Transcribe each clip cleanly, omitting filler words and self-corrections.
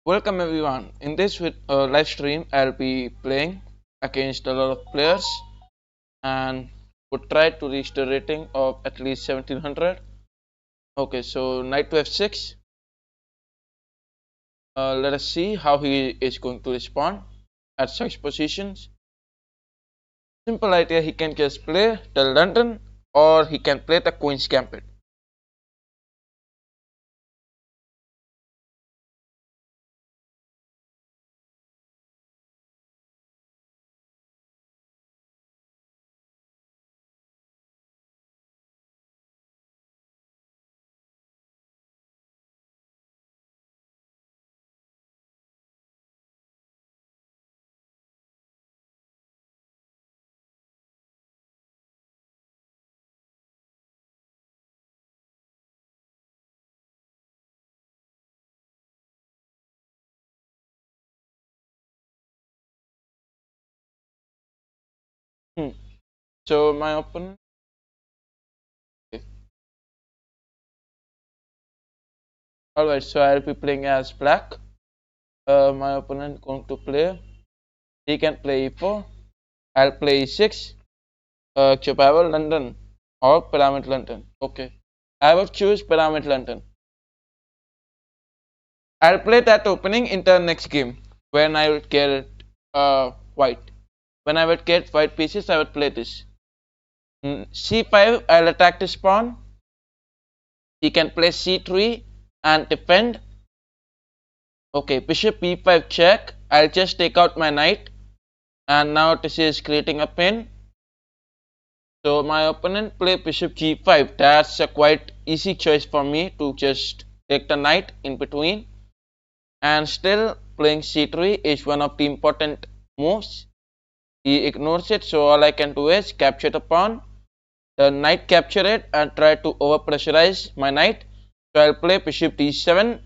Welcome everyone. In this live stream, I'll be playing against a lot of players and would try to reach the rating of at least 1700. Okay, so knight to f6. Let us see how he is going to respond at such positions. Simple idea, he can just play the London or he can play the Queen's Gambit. Hmm. So my opponent. Okay. Alright, so I'll be playing as black. My opponent going to play. He can play e4. I'll play e6. Chopawal London or Pyramid London. Okay, I will choose Pyramid London. I'll play that opening in the next game when I will get white. When I will get white pieces, I will play this. C5, I'll attack this pawn. He can play c3 and defend. Okay, bishop e5 check. I'll just take out my knight, and now this is creating a pin. So my opponent play bishop g5. That's a quite easy choice for me to just take the knight in between. And still playing c3 is one of the important moves. He ignores it, so all I can do is capture the pawn. The knight capture it and try to over pressurize my knight. So I'll play bishop d7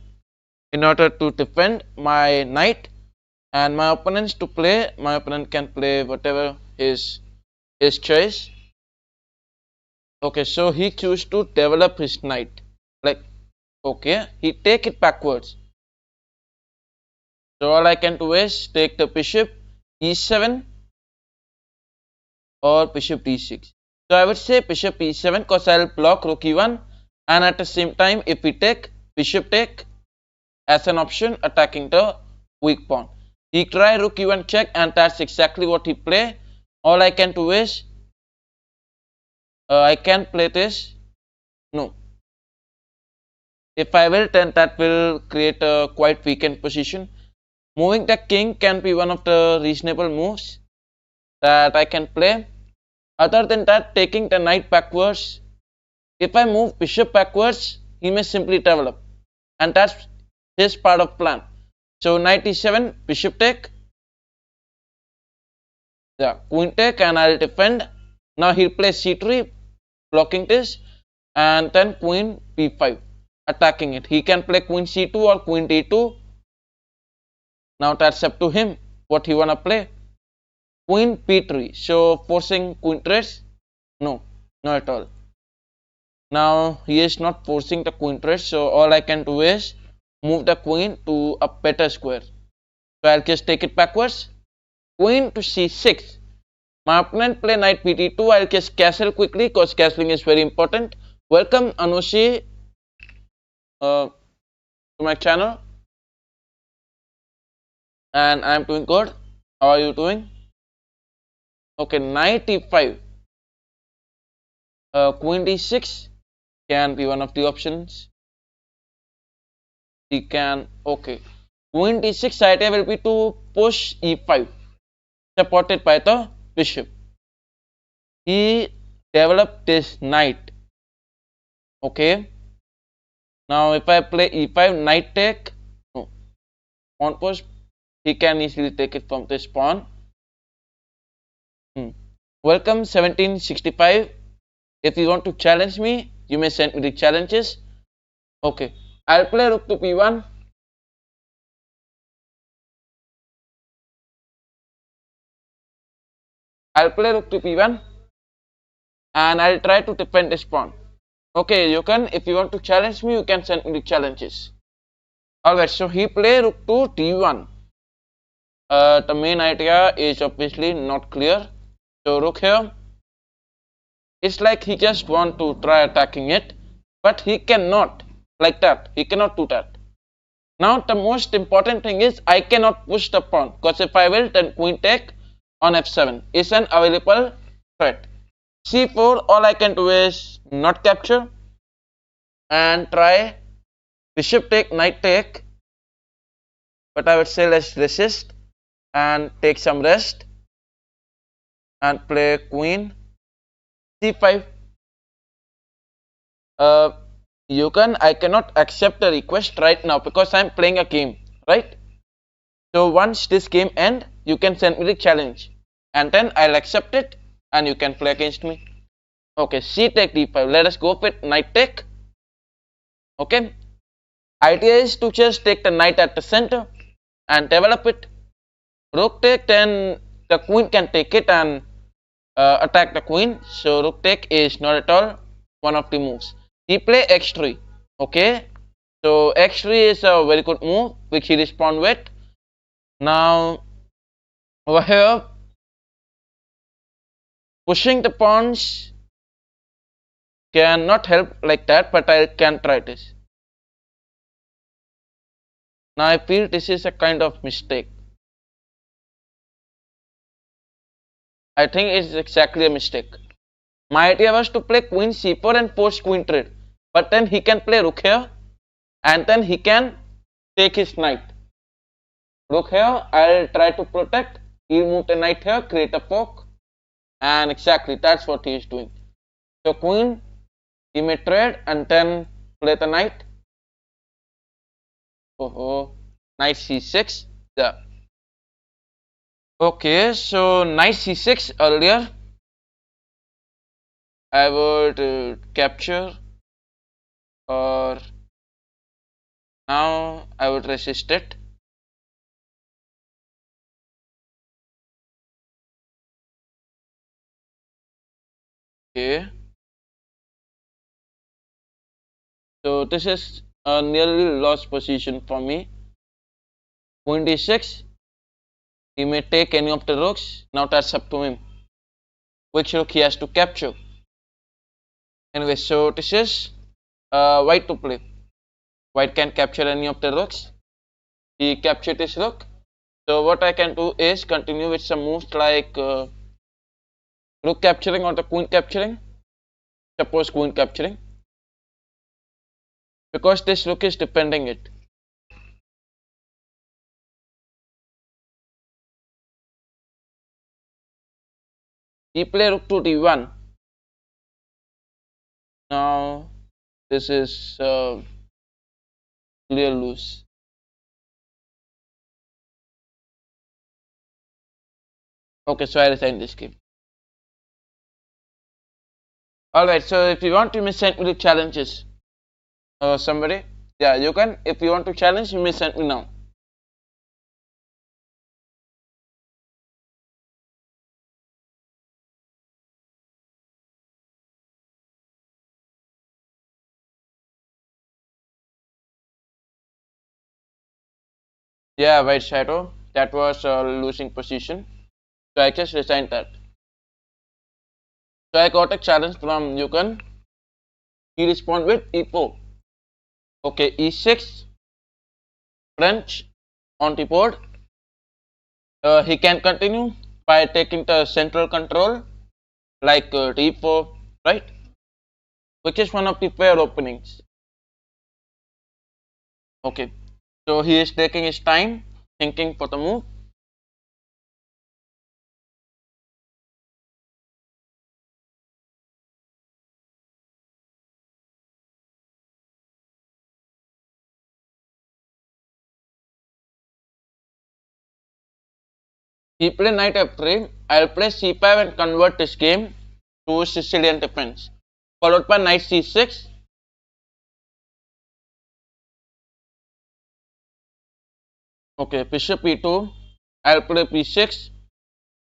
in order to defend my knight. And my opponent can play whatever his choice. Okay, so he choose to develop his knight. Like, okay, he take it backwards. So all I can do is take the bishop e7 or bishop d6. So I would say bishop e7 because I'll block rook e1, and at the same time if we take bishop take as an option attacking the weak pawn. He try rook e1 check, and that's exactly what he play. All I can do is I can play this. No. If I will, then that will create a quite weakened position. Moving the king can be one of the reasonable moves that I can play. Other than that, taking the knight backwards, if I move bishop backwards, he may simply develop, and that's his part of plan. So knight e7, bishop take, yeah, queen take, and I'll defend. Now he'll play c3, blocking this, and then queen b5, attacking it. He can play queen c2 or queen d2. Now that's up to him what he wanna play. Queen b3, so forcing queen trace? No, not at all. Now he is not forcing the queen trace, so all I can do is move the queen to a better square. So I'll just take it backwards. Queen to c6. My opponent play knight bt2. I'll just castle quickly because castling is very important. Welcome Anushi to my channel. And I'm doing good. How are you doing? Okay, knight e5. Queen d6 can be one of the options. He can, okay. Queen d6 idea will be to push e5, supported by the bishop. He developed this knight. Okay. Now if I play e5, knight take, no, pawn push, he can easily take it from this pawn. Welcome 1765. If you want to challenge me, you may send me the challenges. Okay, I'll play rook to p1. I'll play rook to p1 and I'll try to defend this pawn. Okay, you can, if you want to challenge me, you can send me the challenges. Alright, so he play rook to d1. The main idea is obviously not clear. So rook here. It's like he just want to try attacking it, but he cannot like that. He cannot do that. Now the most important thing is I cannot push the pawn, because if I will, then queen take on f7 is an available threat. c4, all I can do is not capture and try bishop take, knight take, but I would say let's resist and take some rest and play queen c5. I cannot accept the request right now because I'm playing a game, right? So once this game ends, you can send me the challenge and then I'll accept it and you can play against me. Okay, c take d5. Let us go with knight take. Okay, idea is to just take the knight at the center and develop it. Rook take, then the queen can take it and attack the queen. So rook take is not at all one of the moves. He play x3. Okay, so x3 is a very good move which he respond with. Now over here, pushing the pawns cannot help like that, but I can try this. Now I feel this is a kind of mistake. I think it's exactly a mistake. My idea was to play queen c4 and force queen trade, but then he can play rook here and then he can take his knight. Rook here, I'll try to protect. He'll move the knight here, create a fork, and exactly that's what he is doing. So queen, he may trade and then play the knight. Knight c6. Yeah. Okay, so knight c6 earlier. I would capture, or now I would resist it. Okay, so this is a nearly lost position for me. Queen d6. He may take any of the rooks. Now that's up to him. Which rook he has to capture. Anyway, so this is white to play. White can capture any of the rooks. He captured this rook. So what I can do is continue with some moves like rook capturing or the queen capturing. Suppose queen capturing, because this rook is defending it. He play rook to d1. Now this is clear lose. Okay, so I resign this game. Alright, so if you want, you may send me the challenges. Somebody? Yeah, you can. If you want to challenge, you may send me now. Yeah, White Shadow. That was a losing position. So I just resigned that. So I got a challenge from Yukon. He responded with e4. Okay, e6. French on the board. He can continue by taking the central control like d4, right? Which is one of the fair openings. Okay, so he is taking his time thinking for the move. He play knight f3. I'll play c5 and convert this game to Sicilian defense, followed by knight c6. Okay, bishop e2. I'll play b6.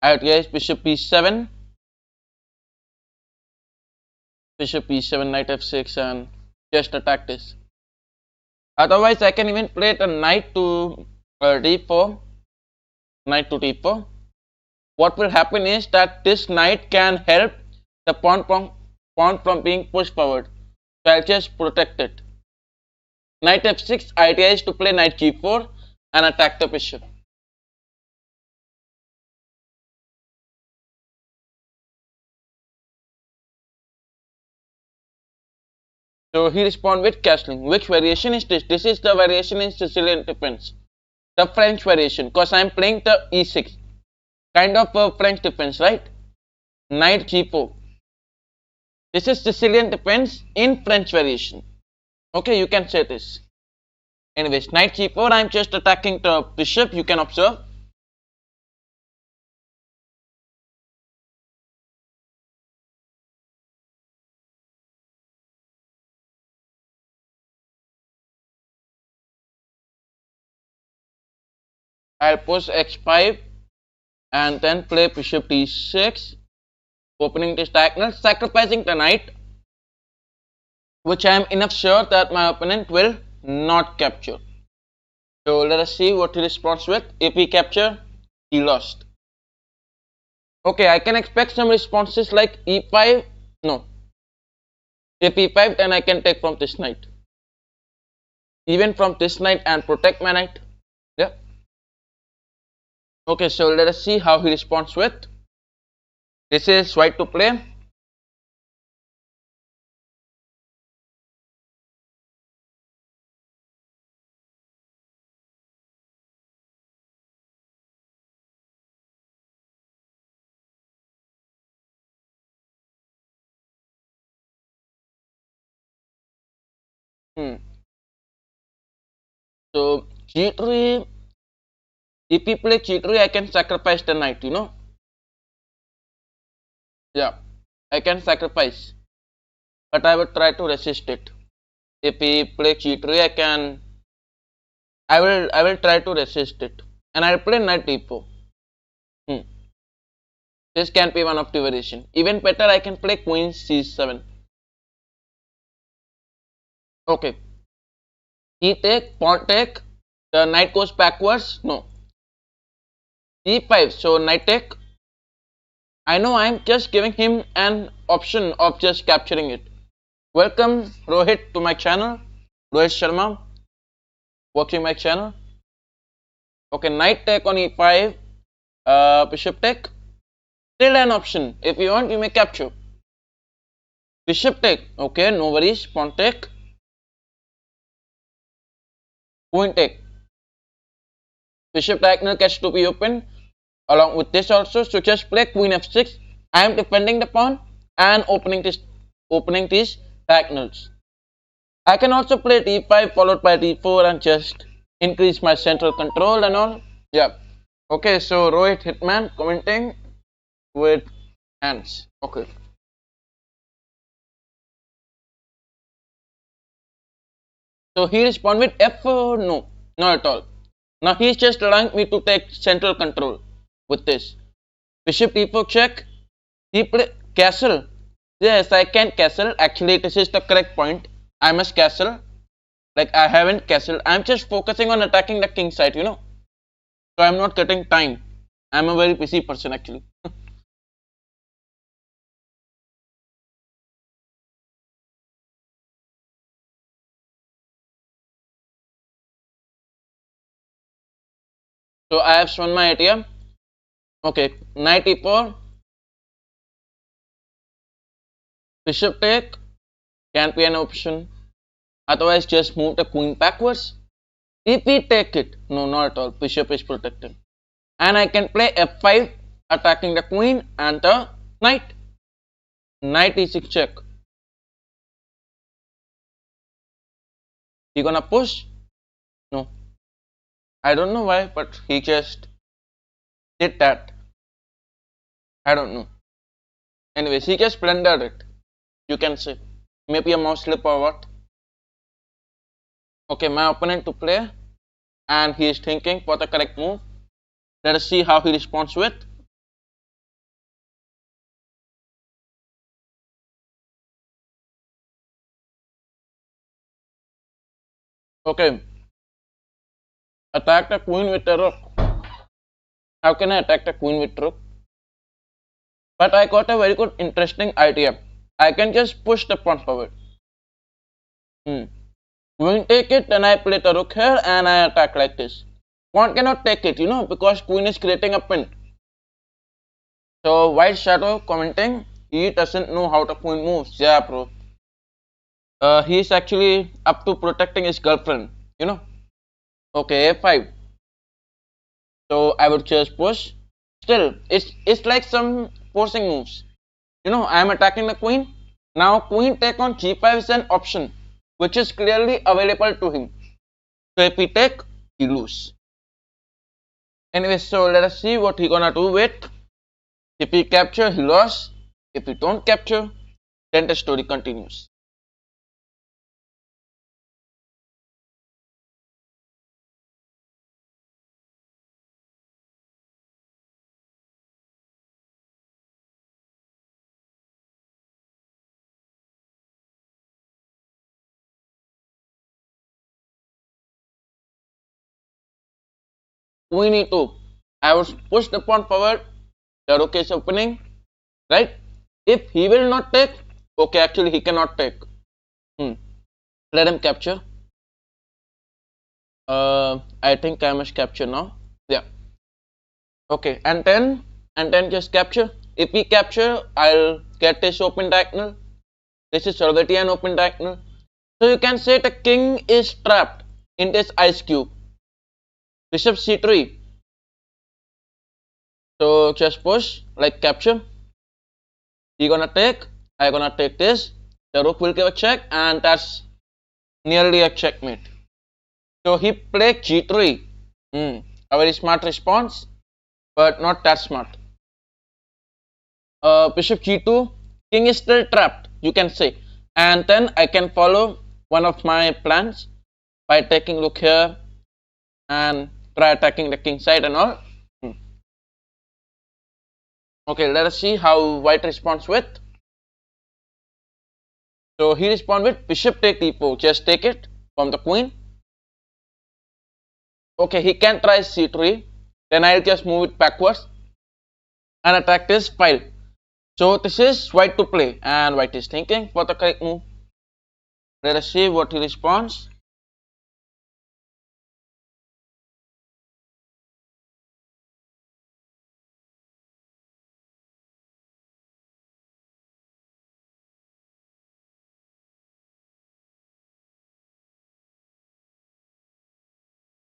I'll guess bishop b7. Bishop e7, knight f6, and just attack this. Otherwise, I can even play the knight to d4, knight to d4. What will happen is that this knight can help the pawn from being pushed forward. So I'll just protect it. Knight f6, idea is to play knight g4 and attack the bishop. So he respond with castling. Which variation is this? This is the variation in Sicilian defense. The French variation, because I'm playing the e6. Kind of a French defense, right? Knight g4. This is Sicilian defense in French variation. Okay, you can say this. Anyways, knight g4, I'm just attacking the bishop, you can observe. I'll push x5 and then play bishop d6, opening this diagonal, sacrificing the knight, which I am enough sure that my opponent will not capture. So let us see what he responds with. If he capture, he lost. Okay, I can expect some responses like e5. No. If e5, then I can take from this knight. Even from this knight and protect my knight. Yeah. Okay, so let us see how he responds with. This is white to play. So g3. If he play g3, I can sacrifice the knight, you know. Yeah, I can sacrifice, but I will try to resist it. If he play g3, I will try to resist it, and I'll play knight d4. This can be one of the variation. Even better, I can play queen c7. Okay, he take, pawn take, the knight goes backwards. No, e5. So knight take. I know I'm just giving him an option of just capturing it. Welcome Rohit to my channel. Rohit Sharma, watching my channel. Okay, knight take on e5, bishop take. Still an option. If you want, you may capture. Bishop take. Okay, no worries. Pawn take. Queen take. Bishop diagonal gets to be open. Along with this also, so just play queen f6. I am defending the pawn and opening these diagonals. I can also play d5 followed by d4 and just increase my central control and all. Yeah. Okay, so Rohit Hitman commenting with hands. Okay. So he respond with F. No, not at all. Now he's just allowing me to take central control with this. Bishop d4 check. He play castle. Yes, I can castle. Actually, this is the correct point. I must castle. Like I haven't castled. I'm just focusing on attacking the king side, you know. So I'm not getting time. I'm a very busy person actually. So I have shown my idea. Okay, knight e4, bishop take can be an option. Otherwise, just move the queen backwards. If we take it, no, not at all. Bishop is protected, and I can play f5, attacking the queen and the knight. Knight e6 check. He gonna push? No, I don't know why, but he just did that. I don't know. Anyways, he just blundered it. You can say maybe a mouse slip or what. Okay, my opponent to play, and he is thinking for the correct move. Let us see how he responds with. Okay, attack the queen with a rook. How can I attack the queen with rook? But I got a very good interesting idea. I can just push the pawn forward. Queen take it, then I play the rook here and I attack like this. Pawn cannot take it, because queen is creating a pin. So white shadow commenting, he doesn't know how the queen moves. Yeah, bro. He's actually up to protecting his girlfriend. Okay, a5. So I would just push. Still, it's like some forcing moves. I am attacking the queen. Now queen take on g5 is an option which is clearly available to him. So if he take, he lose. Anyway, so let us see what he gonna do with. If he capture, he lost. If he don't capture, then the story continues. Queen e2. I would push the pawn forward. The rook is opening, right? If he will not take, okay, actually he cannot take. Let him capture. I think I must capture now. Yeah. Okay, and then just capture. If we capture, I'll get this open diagonal. This is already an open diagonal. So you can say the king is trapped in this ice cube. Bishop c3. So just push like capture. He gonna take. I gonna take this. The rook will give a check, and that's nearly a checkmate. So he played g3. A very smart response, but not that smart. Bishop g2. King is still trapped, you can say. And then I can follow one of my plans by taking rook here and try attacking the king side and all. Okay, let us see how white responds with. So he responds with bishop take d4. Just take it from the queen. Okay, he can try c3. Then I'll just move it backwards and attack this file. So this is white to play, and white is thinking for the correct move. Let us see what he responds.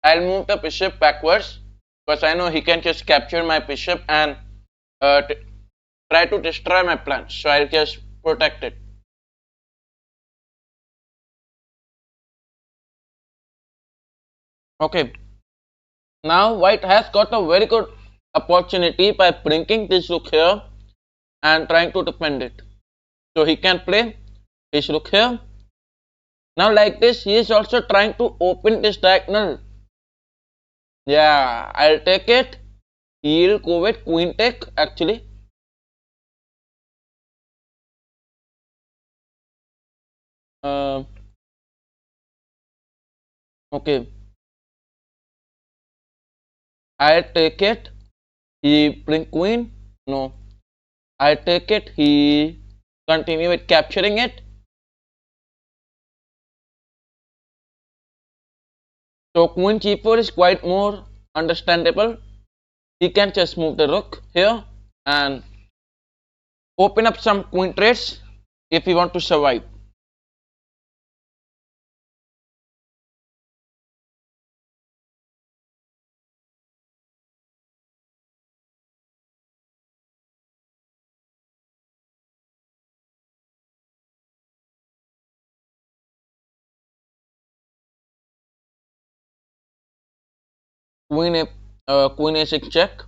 I'll move the bishop backwards because I know he can just capture my bishop and try to destroy my plan. So I'll just protect it. Okay. Now white has got a very good opportunity by bringing this rook here and trying to defend it. So he can play his rook here. Now like this, he is also trying to open this diagonal. Yeah, I'll take it. He'll go with queen take actually. Uh, okay, I'll take it. He bring queen. No, I take it. He continue with capturing it. So queen g4 is quite more understandable. He can just move the rook here and open up some queen trades if we want to survive. Queen a6 check.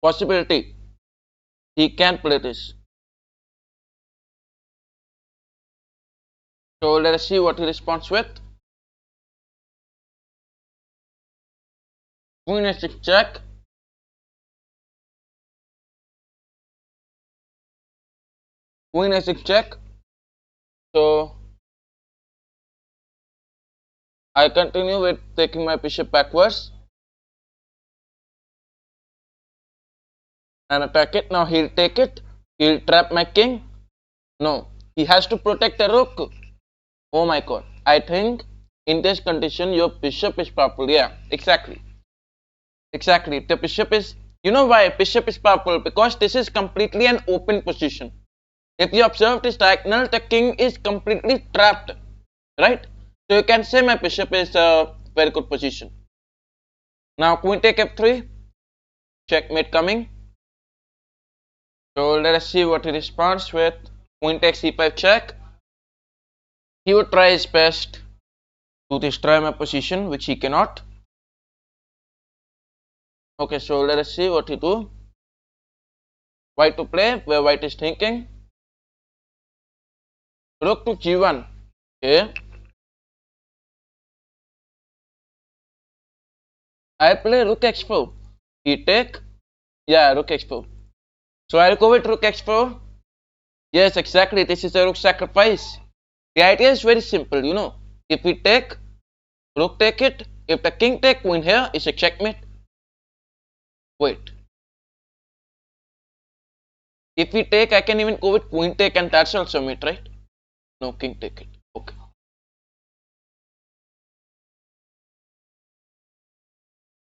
Possibility. He can play this. So let us see what he responds with. Queen a6 check. Queen a6 check. So I continue with taking my bishop backwards and attack it. Now he'll take it. He'll trap my king. No, he has to protect the rook. Oh my god. I think in this condition your bishop is powerful. Yeah, exactly. Exactly. The bishop is, you know why bishop is powerful? Because this is completely an open position. If you observe this diagonal, the king is completely trapped, right? So you can say my bishop is a very good position. Now queen take f3, checkmate coming. So let us see what he responds with. Queen takes e5 check. He would try his best to destroy my position, which he cannot. Okay, so let us see what he do. White to play, where white is thinking. Rook to g1. Okay. I play rook x4. He take. Yeah, rook x4. So I'll go with rook x4. Yes, exactly. This is a rook sacrifice. The idea is very simple, you know. If we take, rook take it. If the king take, queen here is a checkmate. Wait. If we take, I can even go with queen take, and that's also mate, right? No, king take it. Okay.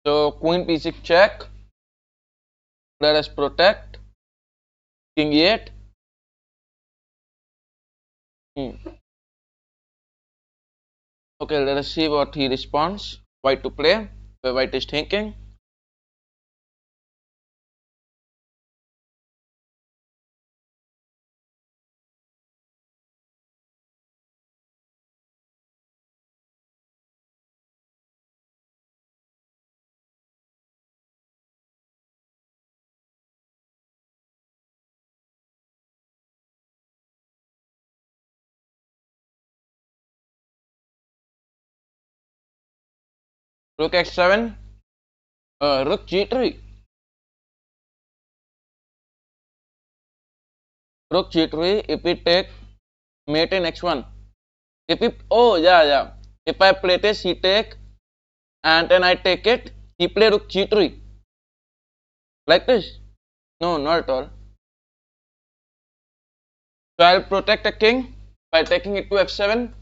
So queen b6 check. Let us protect. King e8. Okay, let us see what he responds. White to play, where white is thinking. Rook x7. Rook g3. Rook g3. If we take mate in x1. If we, oh yeah. If I play this, he take, and then I take it. He play rook g3. Like this? No, not at all. So I'll protect the king by taking it to f7.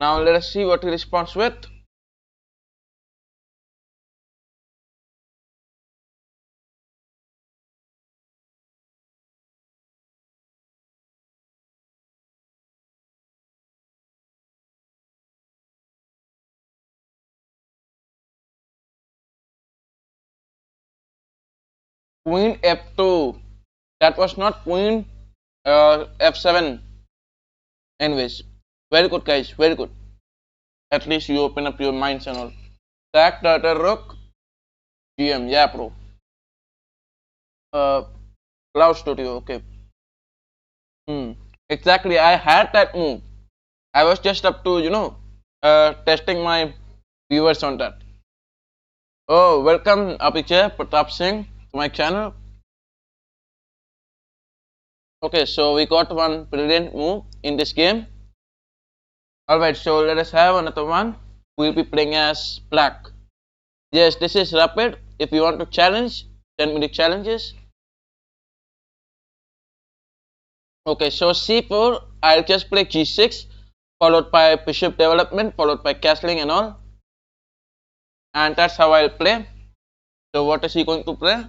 Now let us see what he responds with. Queen f2. That was not queen f7. Anyways, very good guys, very good. At least you open up your minds and all. Sack turtle rook gm. Yeah, bro. Cloud Studio. Okay. Exactly. I had that move. I was just up to testing my viewers on that. Oh, welcome Abhijay Pratap Singh to my channel. Okay, so we got one brilliant move in this game. Alright, so let us have another one. We'll be playing as black. Yes, this is rapid. If you want to challenge, send me the challenges. Okay, so c4, I'll just play g6, followed by bishop development, followed by castling and all. And that's how I'll play. So what is he going to play?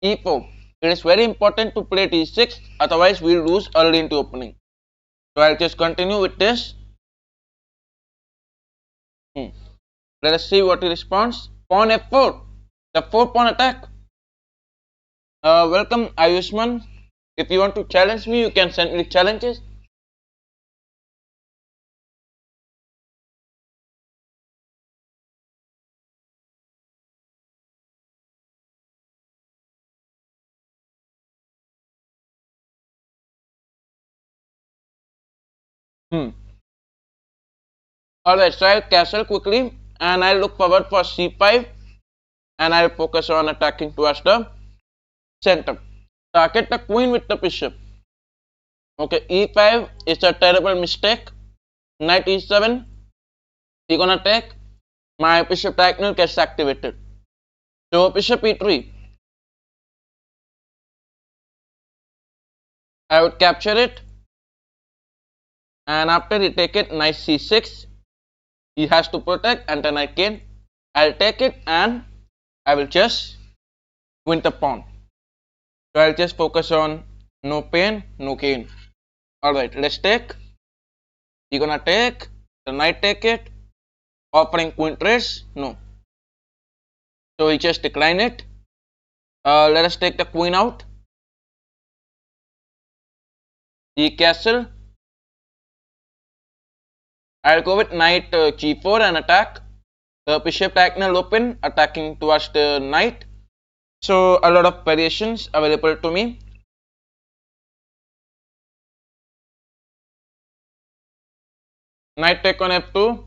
e4. It is very important to play d6, otherwise we'll lose early into opening. So I'll just continue with this. Let us see what he responds. Pawn f4. The 4-pawn attack. Welcome Ayushman. If you want to challenge me, you can send me challenges. Alright, so I'll castle quickly and I'll look forward for c5 and I'll focus on attacking towards the center. Target the queen with the bishop. Okay, e5 is a terrible mistake. knight e7, he gonna take, my bishop diagonal gets activated. So bishop e3, I would capture it, and after he take it, knight c6, he has to protect, and then I'll take it and I will just win the pawn. So I'll just focus on no pain, no gain. Alright, let's take. He gonna take, the knight take it, offering queen trace, no. So he just decline it. Let us take the queen out. The castle. I'll go with knight g4 and attack. The bishop diagonal open, attacking towards the knight. So a lot of variations available to me. Knight take on f2,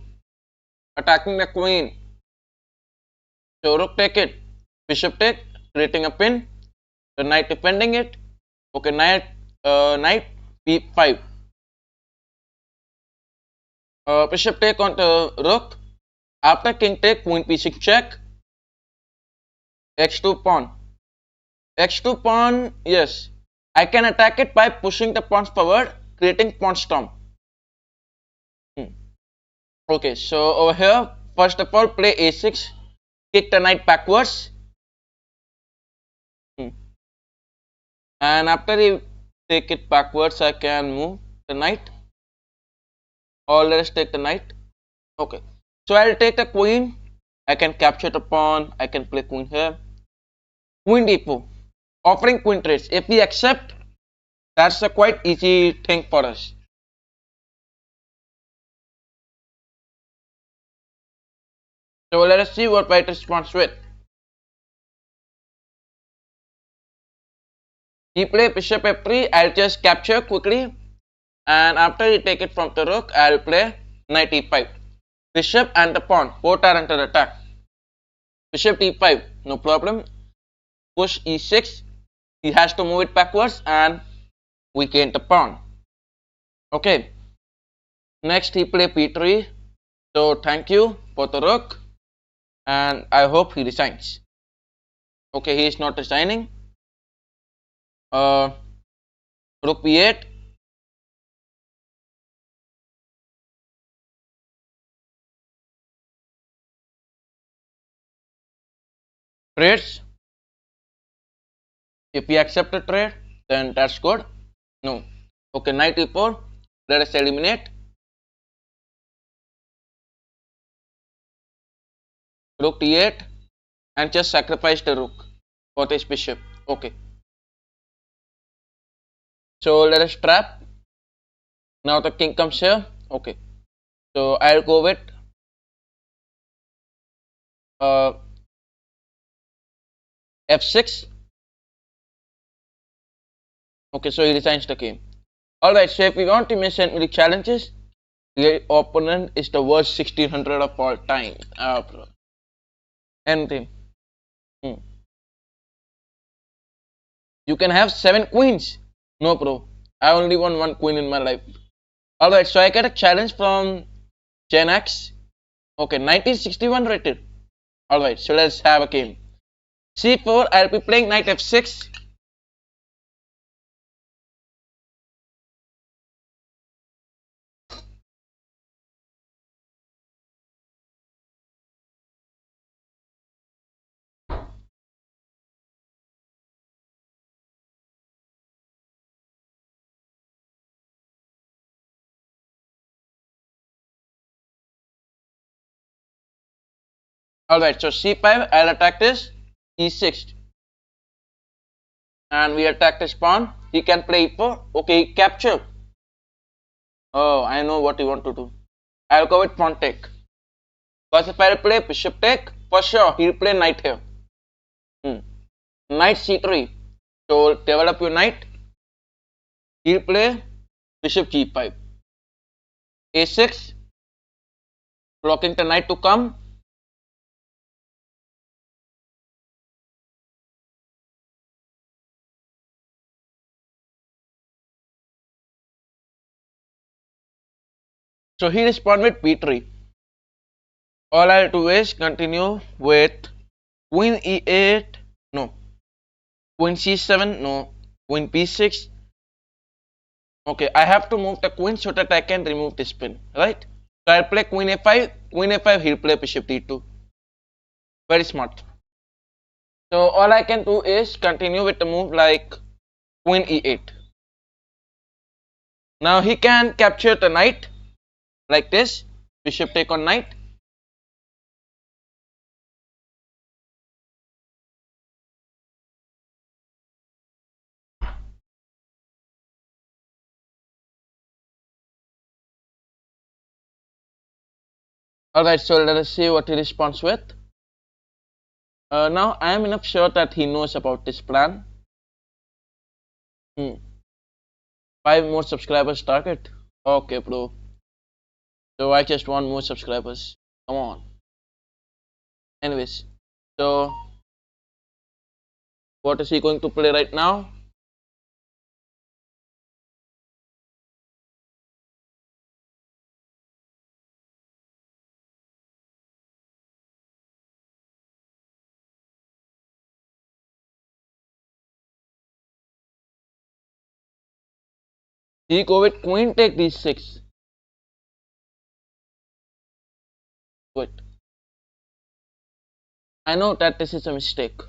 attacking the queen. So rook take it, bishop take, creating a pin. The knight defending it. Okay, knight b5. Bishop take on the rook. After king take, queen p6 check. x2 pawn. x2 pawn, yes. I can attack it by pushing the pawns forward, creating pawn storm. Okay, so over here, first of all, play a6, kick the knight backwards. And after you take it backwards, I can move the knight. Or let us take the knight. Okay, so I'll take the queen. I can capture the pawn. I can play queen here. Queen d4, offering queen trace. If we accept, that's a quite easy thing for us. So let us see what white responds with. He play bishop f3. I'll just capture quickly, and after he take it from the rook, I'll play knight e5. Bishop and the pawn both are under attack. Bishop d5, no problem. Push e6. He has to move it backwards, and we gain the pawn. Okay. Next he play p3. So thank you for the rook, and I hope he resigns. Okay, he is not resigning. Rook b8. Trades. If we accept the trade, then that's good. No. Okay, knight e4. Let us eliminate. Rook d8, and just sacrifice the rook for this bishop. Okay. So let us trap. Now the king comes here. Okay. So I'll go with f6. Okay, so he resigns the game. Alright, so if you want to miss any challenges, the opponent is the worst 1600 of all time. Bro. Anything. You can have 7 queens. No, bro. I only won 1 queen in my life. Alright, so I get a challenge from Gen X. Okay, 1961 rated. Alright, so let's have a game. c4, I'll be playing knight f6. Alright, so c5, I'll attack this. e6. And we attack this pawn. He can play e4. Okay, capture. Oh, I know what you want to do. I'll go with pawn take. Because if I'll play bishop take, for sure he'll play knight here. Knight c3. So develop your knight. He'll play bishop g5. a6. Blocking the knight to come. So he responded with b3. All I'll do is continue with queen e8, no, queen c7, no, queen b6. Okay, I have to move the queen so that I can remove this pin, right? So I'll play queen a5, he'll play bishop d2. Very smart. So all I can do is continue with the move like queen e8. Now he can capture the knight like this, bishop take on knight. Alright, so let us see what he responds with. Now I am enough sure that he knows about this plan. 5 more subscribers target. Okay, bro. So I just want more subscribers. Come on. Anyways, so what is he going to play right now? He go with queen take d6. Wait. I know that this is a mistake.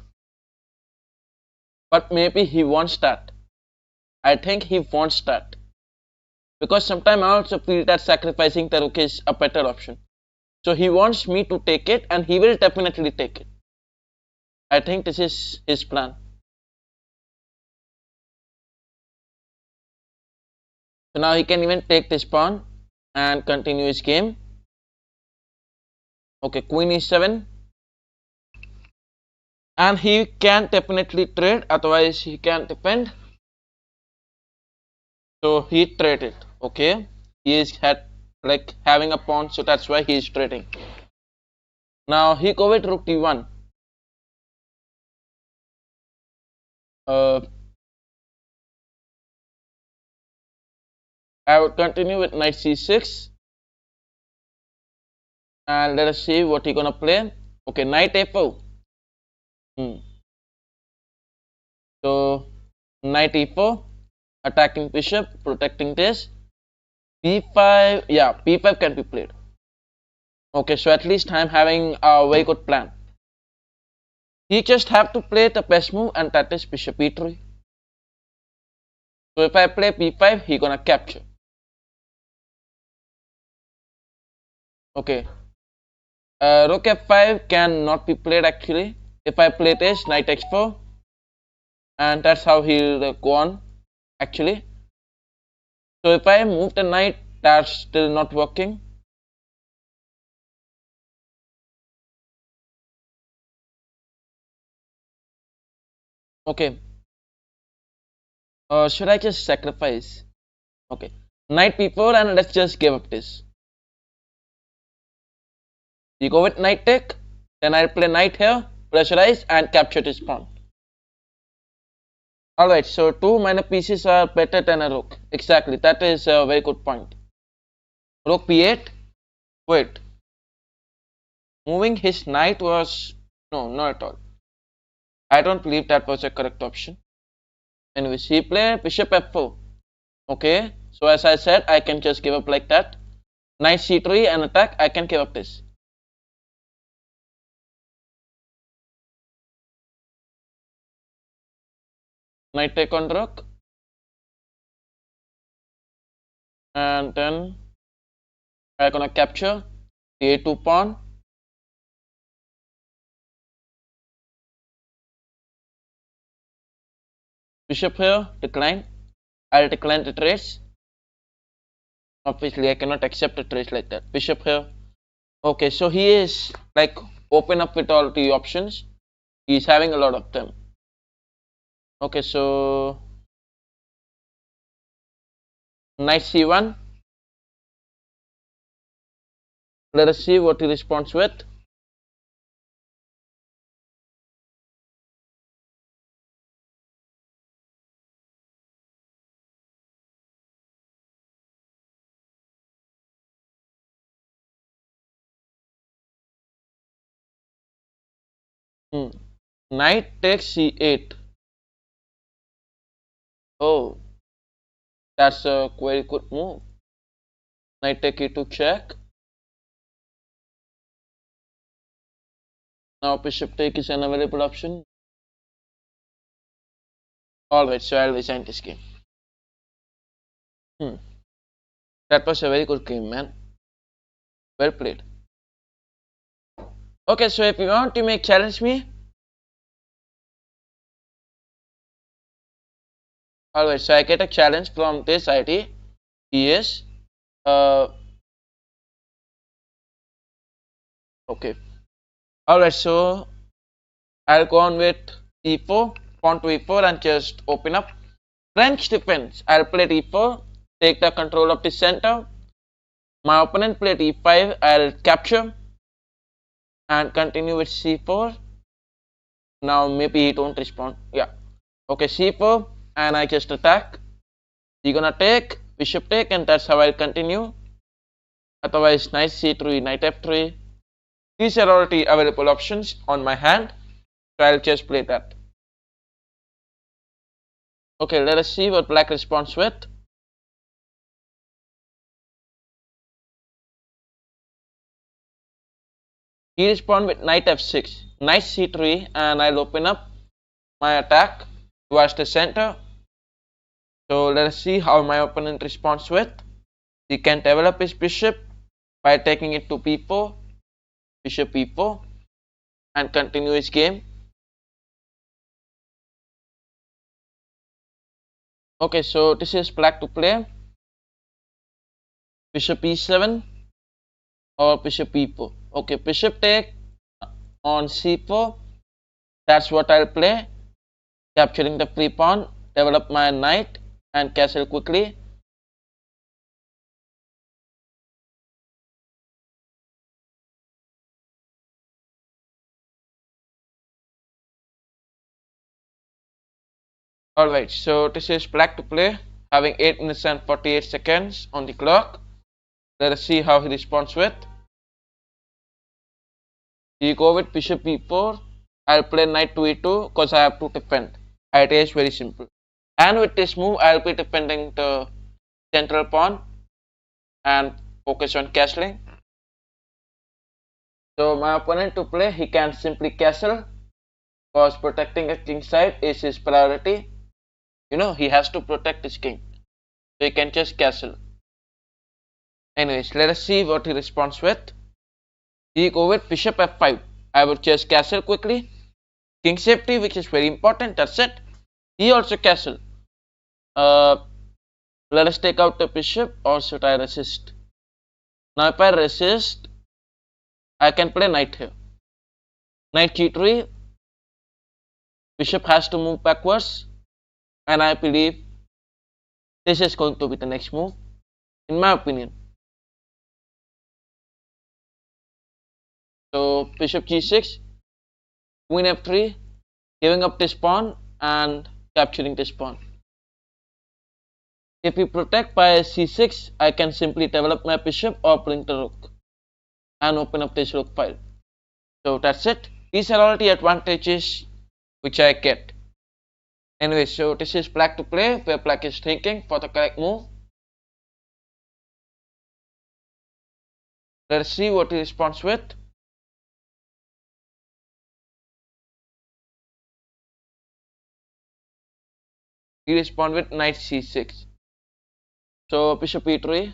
But maybe he wants that. I think he wants that. Because sometimes I also feel that sacrificing the rook is a better option. So he wants me to take it and he will definitely take it. I think this is his plan. So now he can even take this pawn and continue his game. Okay, queen e7. And he can definitely trade, otherwise he can defend. So he traded. Okay, he is like having a pawn, so that's why he is trading. Now he go with rook d1. I would continue with knight c6, and let us see what he gonna play. Okay, knight a4. So knight e4, attacking bishop, protecting this. b5, yeah, b5 can be played. Okay, so at least I'm having a very good plan. He just have to play the best move, and that is bishop e3. So if I play b5, he gonna capture. Okay, rook f5 cannot be played actually. If I play this, knight x4, and that's how he'll go on actually. So if I move the knight, that's still not working. Okay, should I just sacrifice? Okay, knight b4, and let's just give up this. You go with knight take, then I'll play knight here, pressurize and capture this pawn. Alright, so 2 minor pieces are better than a rook. Exactly, that is a very good point. Rook b8. Wait, moving his knight was... no, not at all. I don't believe that was a correct option. Anyways, he played bishop f4. Okay, so as I said, I can just give up like that. Knight c3 and attack, I can give up this. Knight take on rook. And then I'm gonna capture the a2 pawn. Bishop here, decline. I'll decline the trace. Obviously, I cannot accept a trace like that. Bishop here. Okay, so he is like open up with all the options. He's having a lot of them. Okay, so knight c1. Let us see what he responds with. Hmm. Knight takes c8. Oh, that's a very good move. Knight take e2 check. Now bishop take is an available option. Alright, so I'll resign this game. Hmm. That was a very good game, man. Well played. Okay, so if you want to make challenge me, alright, so I get a challenge from this ID. He is okay. Alright, so I'll go on with e4, pawn to e4 and just open up. French defense. I'll play d4, take the control of the center. My opponent played e5, I'll capture and continue with c4. Now maybe he don't respond. Yeah. Okay, c4 and I just attack. He gonna take, bishop take, and that's how I'll continue. Otherwise, knight c3, knight f3. These are already available options on my hand, so I'll just play that. Okay, let us see what black responds with. He responds with knight f6, knight c3, and I'll open up my attack towards the center. So let us see how my opponent responds with. He can develop his bishop by taking it to b4, bishop e4, and continue his game. Okay, so this is black to play bishop e7 or bishop e4. Okay, bishop take on c4. That's what I'll play. Capturing the free pawn, develop my knight, and castle quickly. Alright, so this is black to play, having 8 minutes and 48 seconds on the clock. Let us see how he responds with. You go with bishop e4. I'll play knight to e2 because I have to defend. Idea is very simple. And with this move, I'll be defending the central pawn and focus on castling. So my opponent to play, he can simply castle because protecting a king side is his priority. You know, he has to protect his king. So he can just castle. Anyways, let us see what he responds with. He go with bishop f5. I would just castle quickly. King safety, which is very important. That's it. He also castle. Uh, let us take out the bishop, or should I resist? Now if I resist, I can play knight here. Knight g3. Bishop has to move backwards. And I believe this is going to be the next move, in my opinion. So bishop g6, queen f3, giving up this pawn and capturing this pawn. If we protect by c6, I can simply develop my bishop or bring the rook and open up this rook file. So that's it. These are all the advantages which I get. Anyway, so this is black to play, where black is thinking for the correct move. Let's see what he responds with. He responds with knight c6. So bishop e3.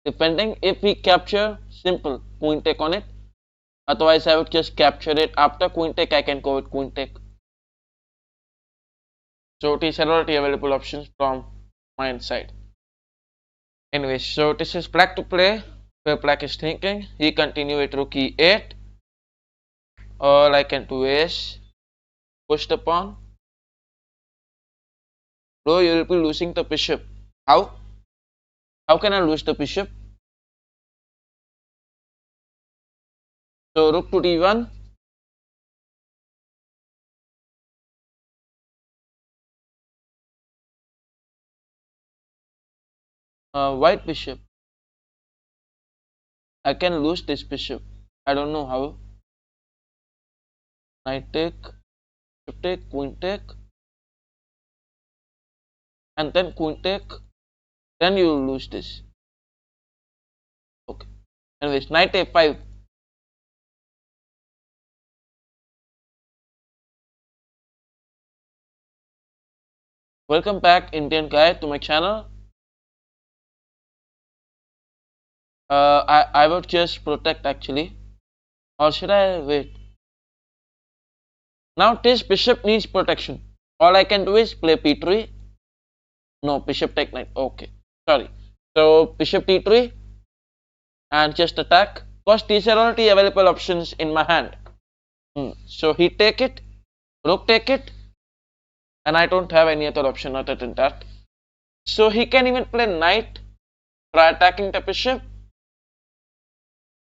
Defending, if we capture, simple, queen take on it. Otherwise, I would just capture it. After queen take, I can go with queen take. So these are already available options from my side. Anyway, so this is black to play, where black is thinking. He continue with rook e8. All I can do is push the pawn. Bro, you will be losing the bishop. How? How can I lose the bishop? So rook to d1. White bishop. I can lose this bishop. I don't know how. Knight take, bishop take, queen take, and then queen take. Then you lose this. Okay. Anyways, knight a5. Welcome back, Indian guy, to my channel. I would just protect actually, or should I wait? Now this bishop needs protection. All I can do is play p3. No, bishop take knight. Okay, sorry. So bishop t3 and just attack. Because these are already available options in my hand. So he take it, rook take it, and I don't have any other option other than that. So he can even play knight, try attacking the bishop,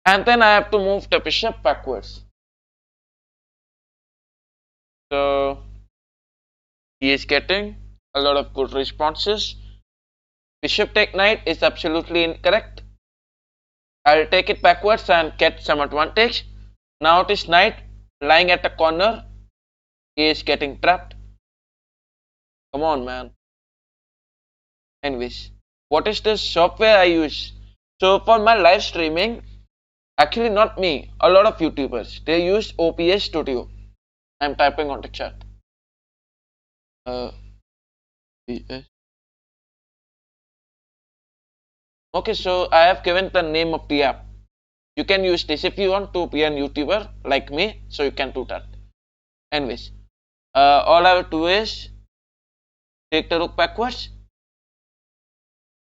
and then I have to move the bishop backwards. So he is getting a lot of good responses. Bishop take knight is absolutely incorrect. I'll take it backwards and get some advantage. Now this knight lying at the corner is getting trapped. Come on, man. Anyways, what is this software I use? So for my live streaming, actually not me, a lot of YouTubers, they use OBS Studio. I'm typing on the chat. OBS. Okay, so I have given the name of the app. You can use this if you want to be a YouTuber like me, so you can do that. Anyways, all I will do is take the rook backwards,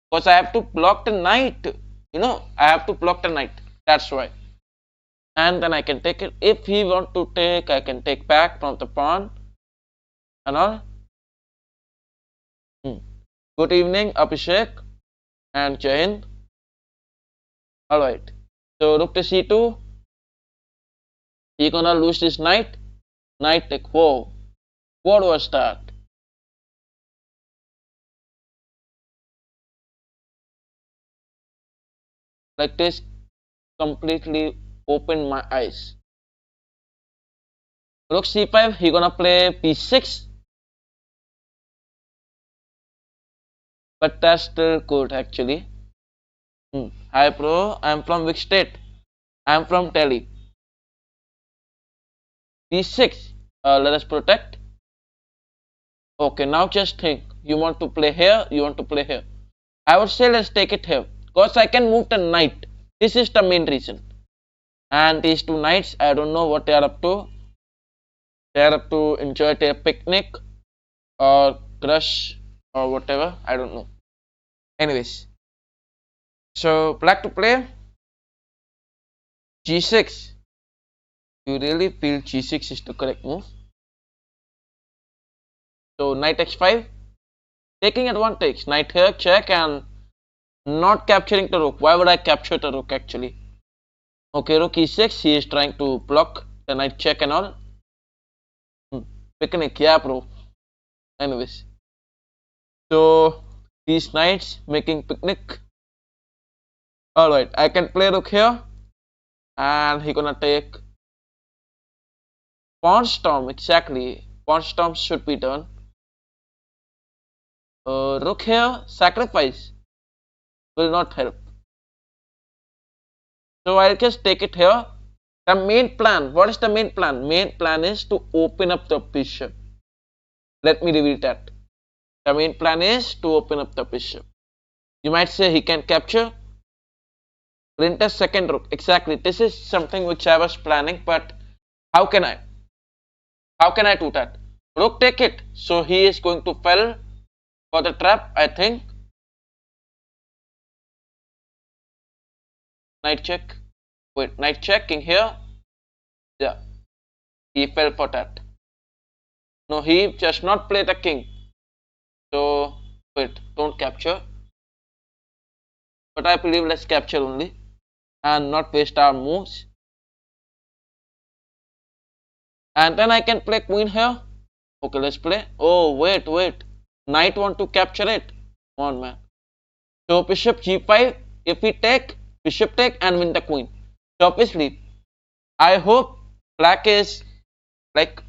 because I have to block the knight. I have to block the knight. That's why. And then I can take it. If he want to take, I can take back from the pawn and all. Good evening, Abhishek and Jai Hind. Alright. So rook to c2. He gonna lose this knight. Knight take. Whoa. What was that? Like this completely opened my eyes. Rook c5. He gonna play b6. But that's still good actually. Hi bro, I'm from which state? I'm from Delhi. b6. Let us protect. Okay, now just think. You want to play here, you want to play here. I would say let's take it here, because I can move the knight. This is the main reason. And these two knights, I don't know what they are up to. They are up to enjoy their picnic or crush or whatever. I don't know. Anyways, so black to play g6. You really feel g6 is the correct move? So knight x5, taking advantage. Knight here, check, and not capturing the rook. Why would I capture the rook actually? Okay, rook e6. He is trying to block the knight check and all. Picnic, yeah, bro. Anyways, so these knights making picnic. Alright, I can play rook here, and he gonna take pawn storm. Exactly, pawn storm should be done. Rook here, sacrifice will not help. So I'll just take it here. The main plan, what is the main plan? Main plan is to open up the bishop. Let me reveal that. The main plan is to open up the bishop. You might say he can capture. Rinta's second rook. Exactly. This is something which I was planning, but how can I? How can I do that? Rook take it. So he is going to fall for the trap, I think. Knight check. Wait, knight check, king here. Yeah. He fell for that. No, he just not play the king. So wait, don't capture. But I believe let's capture only and not waste our moves. And then I can play queen here. Okay, let's play. Oh, wait. Knight want to capture it. Come on, man. So bishop g5. If we take, bishop take and win the queen. So obviously, I hope black is like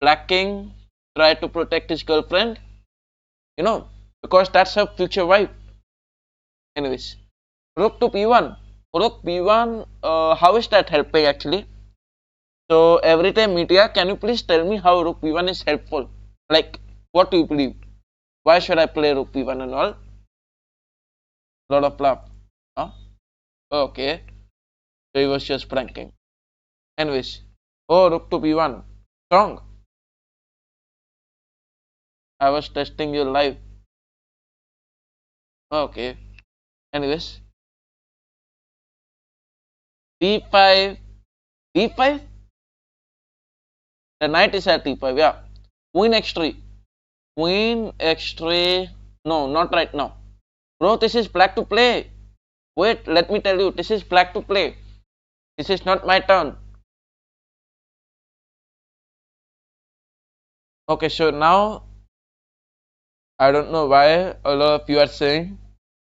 Black King try to protect his girlfriend, you know, because that's her future wife. Anyways, rook to p1. Rook b1. How is that helping actually? So every time media, can you please tell me how rook b1 is helpful? Like, what do you believe? Why should I play rook b1 and all? Lot of bluff. Huh? Okay. So he was just pranking. Anyways, oh, rook to b1. Strong. I was testing your live. Okay. Anyways, d5. d5. The knight is at d5. Yeah. Queen x3. Queen x3. No, not right now. Bro, this is black to play. Wait, let me tell you. This is black to play. This is not my turn. Okay, so now I don't know why a lot of you are saying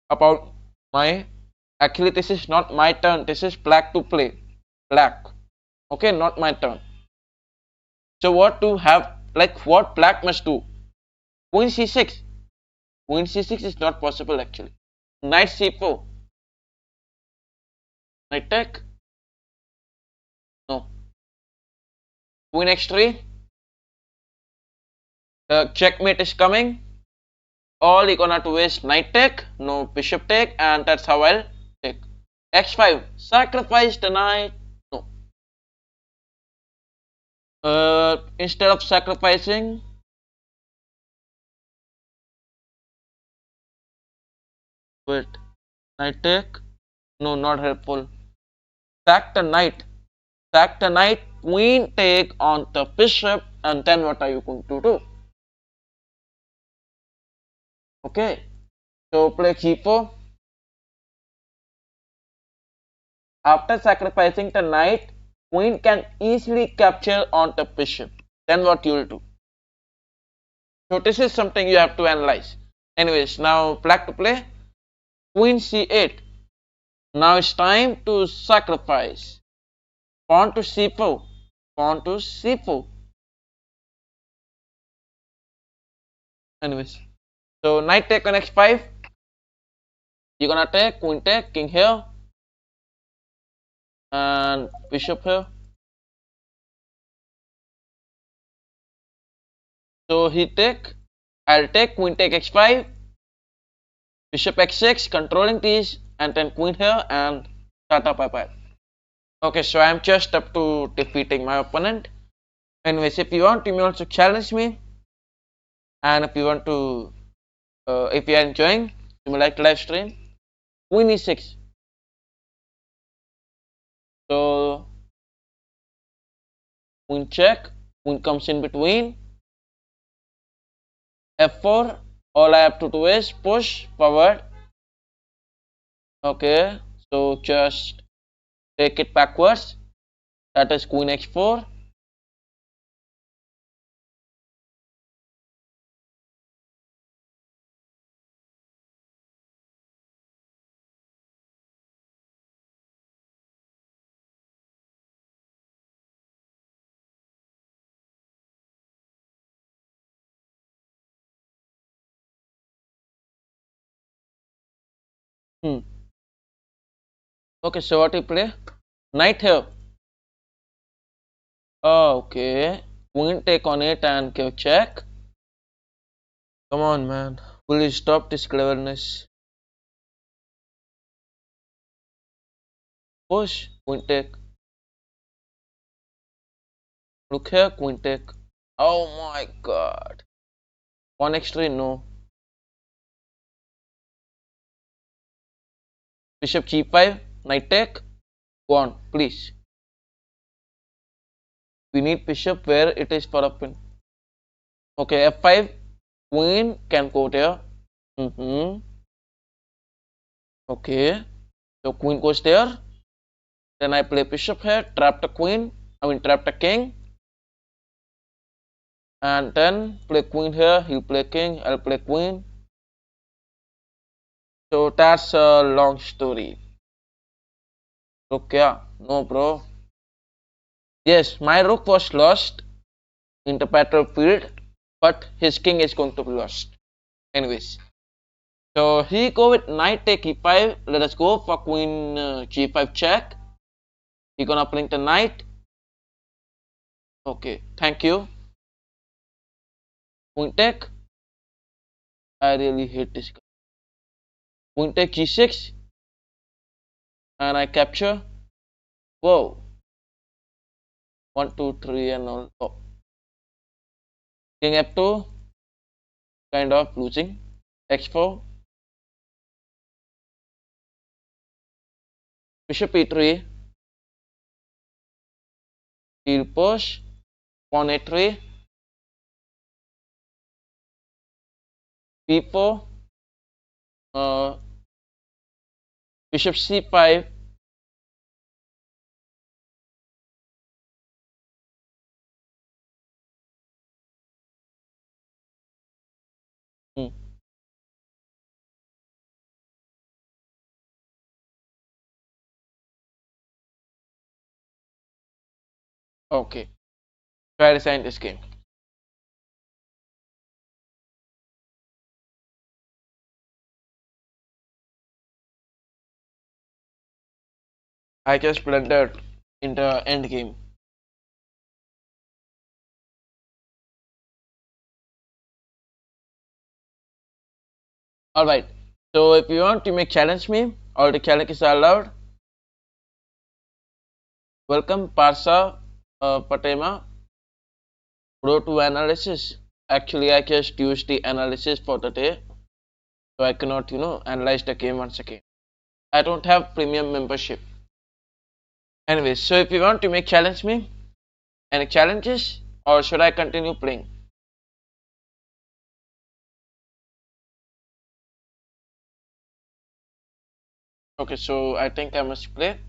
about my. Actually, this is not my turn. This is black to play. Black. Okay, not my turn. So what to have, like what black must do? Queen c6. Queen c6 is not possible actually. Knight c4. Knight take. No. Queen x3. Checkmate is coming. All you're gonna do is knight take, no bishop take, and that's how I'll take. x5. Sacrifice the knight. No. Instead of sacrificing, wait, knight take. No, not helpful. Sack the knight. Sack the knight. Queen take on the bishop, and then what are you going to do? Okay. So play g4. After sacrificing the knight, queen can easily capture on the bishop. Then what you will do? So this is something you have to analyze. Anyways, now black to play. Queen c8. Now it's time to sacrifice. Pawn to c4. Pawn to c4. Anyways, so knight take on x5. You're gonna take queen take, king here, and bishop here. So he take, I'll take queen take x5, bishop x6, controlling these, and then queen here, and tata bye bye. Okay, so I'm just up to defeating my opponent. Anyways, if you want, you may also challenge me, and if you want to, if you are enjoying, you may like the live stream. Queen e6. So queen check, queen comes in between. f4. All I have to do is push forward. Okay, so just take it backwards. That is queen h4. Okay, so what you play? Knight here. Oh, okay. Queen take on it and give check. Come on, man. Will you stop this cleverness? Push. Queen take. Look here. Queen take. Oh my god. One x3, no. Bishop g5. Knight take. Go on, please. We need bishop where it is for a pin. Okay, f5. Queen can go there. Okay. So queen goes there. Then I play bishop here. Trap the queen. Trap the king. And then play queen here. He'll play king. I'll play queen. So that's a long story. Rook, yeah. No, bro. Yes, my rook was lost. in the battlefield, but his king is going to be lost. Anyways, so he go with knight take e5. Let us go for queen g5 check. He gonna play the knight. Okay, thank you. Queen take. I really hate this guy. Queen take g6, and I capture. Whoa. 1, 2, 3, and all. Oh. King f2, kind of losing. x4. Bishop e3. He'll push. Pawn a3. b4. Bishop c5. Okay, try to design this game. I just blundered in the end game. Alright, so if you want, you may challenge me. All the challenges are allowed. Welcome, Parsa Patema. Pro to analysis. Actually, I just used the analysis for the day, so I cannot, analyze the game once again. I don't have premium membership. Anyways, so if you want, you may challenge me. Any challenges, or should I continue playing? Okay, so I think I must play.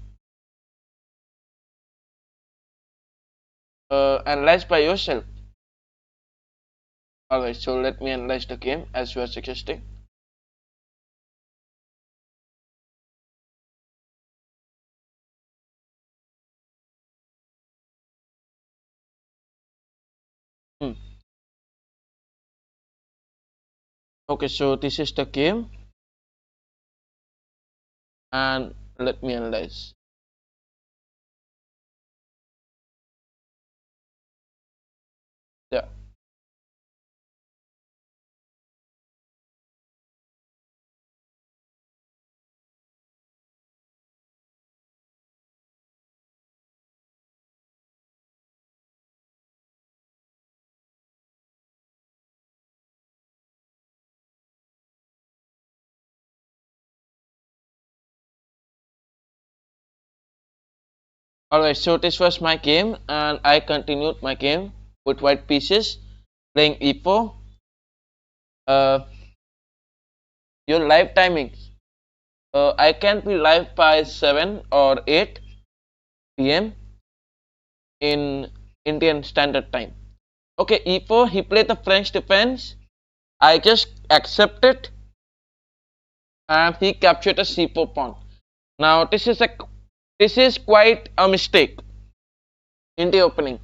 Analyze by yourself. Alright, so let me analyze the game as you are suggesting. Okay, so this is the game, and let me analyze. Yeah. Alright, so this was my game, and I continued my game with white pieces, playing e4. Your live timings. I can be live by 7 or 8 p.m. in Indian Standard Time. Okay, e4, he played the French defense. I just accepted, and he captured a c4 pawn. Now this is quite a mistake in the opening.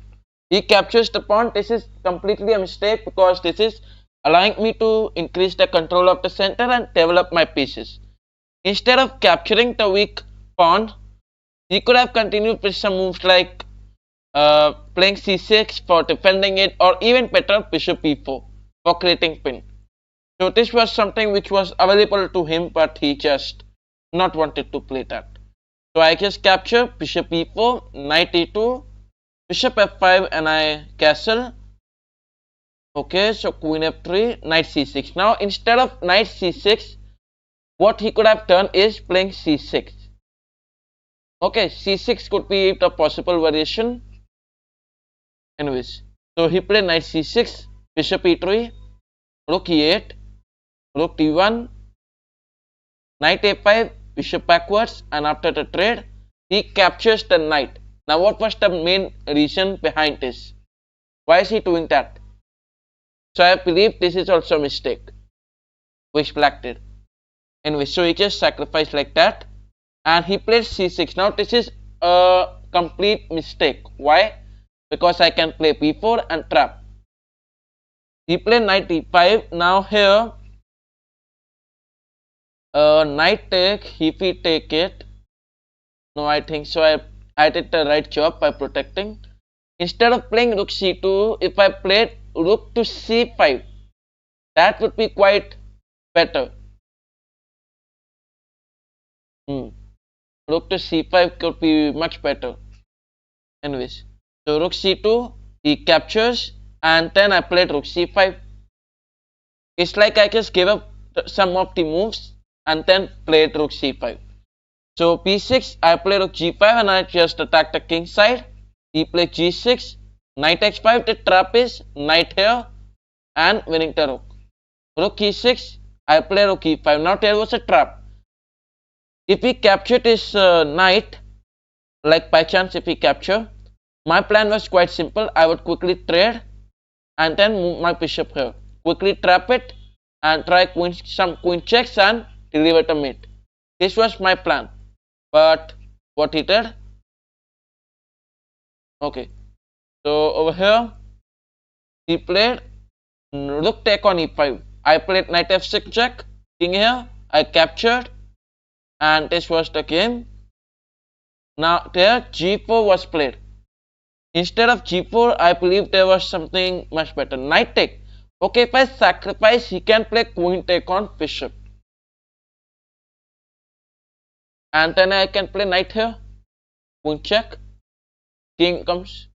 He captures the pawn. This is completely a mistake because this is allowing me to increase the control of the center and develop my pieces. Instead of capturing the weak pawn, he could have continued with some moves like playing c6 for defending it, or even better, bishop e4 for creating pin. So this was something which was available to him, but he just not wanted to play that. So I just capture bishop e4, knight e2, bishop f5, and I castle. Okay, so queen f3, knight c6. Now instead of knight c6, what he could have done is playing c6. Okay, c6 could be the possible variation. Anyways, so he played knight c6, bishop e3, rook e8, rook d1, knight a5, bishop backwards, and after the trade, he captures the knight. Now, what was the main reason behind this? Why is he doing that? So I believe this is also a mistake which black did. Anyway, so he just sacrificed like that, and he played c6. Now this is a complete mistake. Why? Because I can play b4 and trap. He played knight e5. Now here, knight take. If he take it, no, I think so. I did the right job by protecting. Instead of playing rook c2, if I played rook to c5, that would be quite better. Rook to c5 could be much better. Anyways, so rook c2, he captures, and then I played rook c5. It's like I just gave up some of the moves and then played rook c5. So p6, I played rook g5 and I just attacked the king side. He played g6, knight x5. The trap is knight here and winning the rook. Rook e6, I played rook e5. Now there was a trap. If he captured his knight, like by chance if he capture, my plan was quite simple. I would quickly trade and then move my bishop here. Quickly trap it and try some queen checks and deliver the mate. This was my plan. But what he did? Okay. So over here, he played rook take on e5. I played knight f6 check. King here. I captured. And this was the game. Now there g4 was played. Instead of g4, I believe there was something much better. Knight take. Okay, if I sacrifice, he can play queen take on bishop. And then I can play knight here. Queen check. King comes.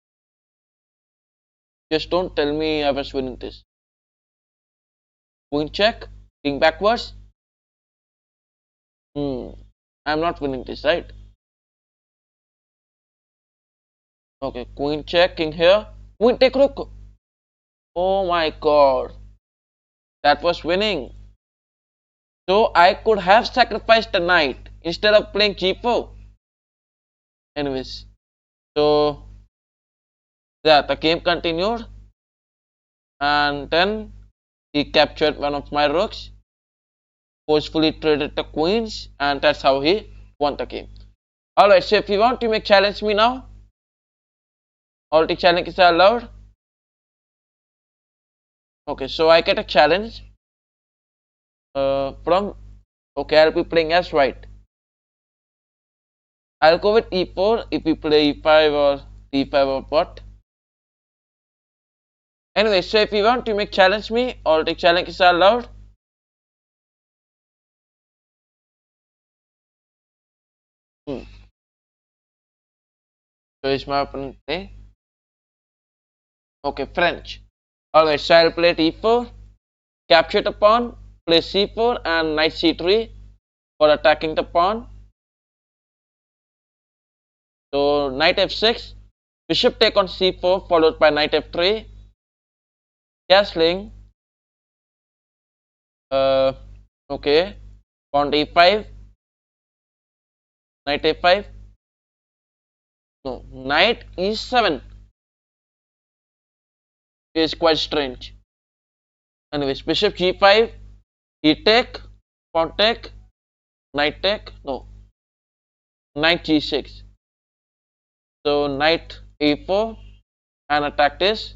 Just don't tell me I was winning this. Queen check. King backwards. I'm not winning this, right? Okay, queen check, king here. Queen take rook. Oh my god. That was winning. So I could have sacrificed the knight instead of playing g4. Anyways. So yeah, the game continued. And then he captured one of my rooks. Forcefully traded the queens. And that's how he won the game. Alright, so if you want, you may challenge me now. All the challenges are allowed. Okay, so I get a challenge from, okay, I'll be playing as white. I'll go with e4 if you play e5 or d5 or what. Anyway, so if you want, you may challenge me. All the challenges are allowed. So is my opponent play? Okay, French. Alright, so I'll play e4, capture the pawn, play c4 and knight c3 for attacking the pawn. So knight f6, bishop take on c4 followed by knight f3, castling. Okay, pawn e5, knight a5. No, knight e7 is quite strange. Anyways, bishop g5, he take, pawn take, knight take, no, knight g6. So knight a4 and attack this.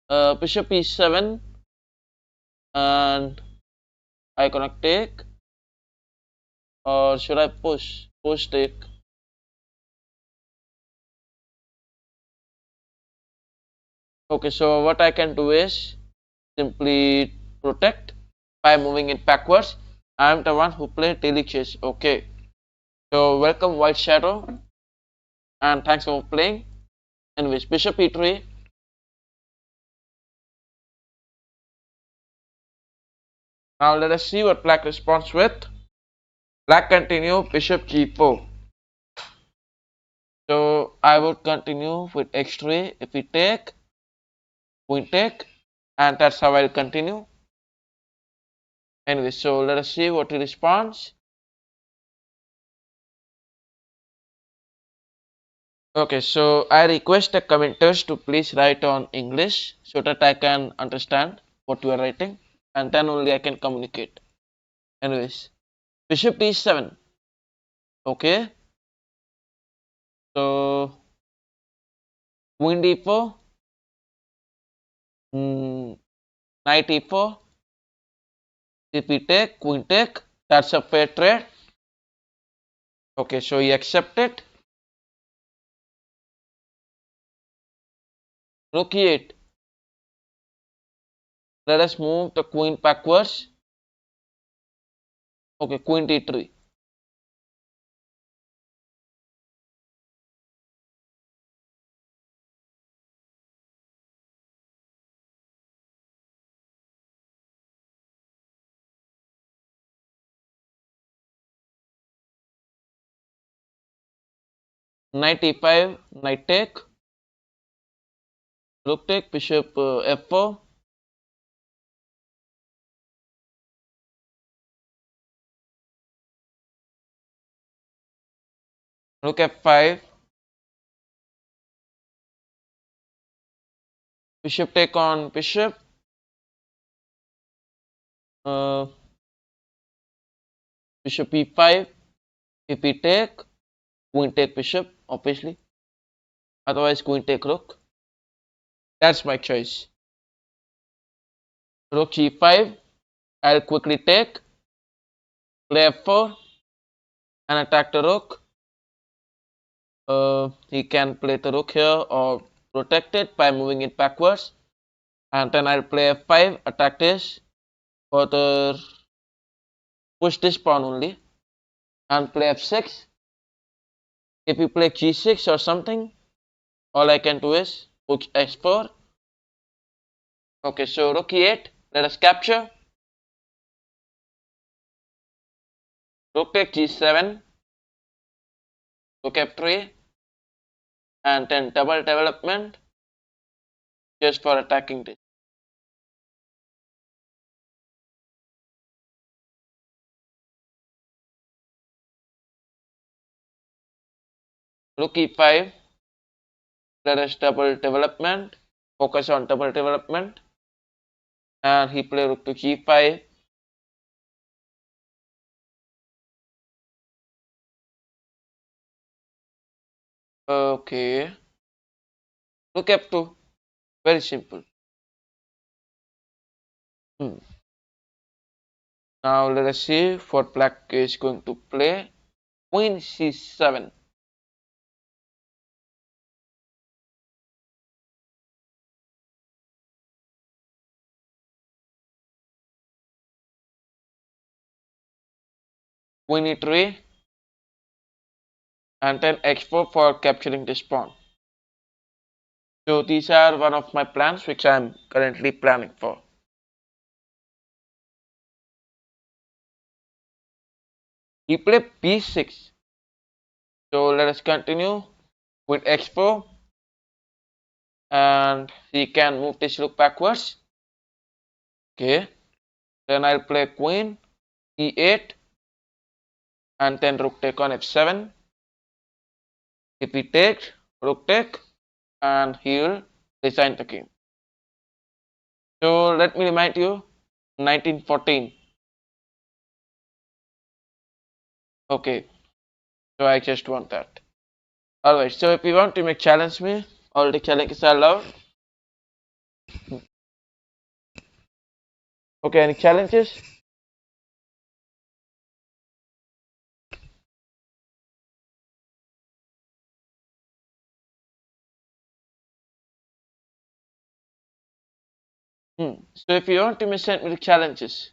Bishop e7 and I gonna take, or should I push? Push take. Okay, so what I can do is simply protect by moving it backwards. I am the one who played daily chess. Okay, so welcome White Shadow and thanks for playing. Anyways, bishop e3. Now let us see what black responds with. Black continue bishop g4. So I would continue with x3 if we take, queen take, and that's how I'll continue. Anyway, so let us see what he responds. Okay, so I request the commenters to please write on English so that I can understand what you are writing and then only I can communicate. Anyways, bishop d7. Okay, so queen d4, Knight e4. If we take, queen take, that's a fair trade. Okay, so he accepted. Rook e8. Let us move the queen backwards. Okay, queen d3. Knight e5, knight take. Rook take, bishop f4. Rook f5. Bishop take on bishop. Uh, Bishop e5. If we take, queen take bishop, obviously. Otherwise, queen take rook. That's my choice. Rook g5. I'll quickly take, play f4, and attack the rook. He can play the rook here or protect it by moving it backwards. And then I'll play f5, attack this, further push this pawn only, and play f6. If you play g6 or something, all I can do is push h4. Okay, so rook e8, let us capture. Rook take g7, rook f3, and then double development just for attacking this. Rook e5, let us double development, focus on double development, and he play rook to g5. Okay, rook f2, very simple. Now let us see what black is going to play. Queen c7. Queen e3, and then h4 for capturing this pawn. So these are one of my plans which I am currently planning for. He played b6. So let us continue with x4, and he can move this rook backwards. Okay, then I'll play queen e8, and then rook take on f7. If he takes, rook take, and he will resign the game. So let me remind you, 1914. Okay, so I just want that. Alright, so if you want to make challenge me, all the challenges are allowed. Okay, any challenges? So if you want to send me the challenges,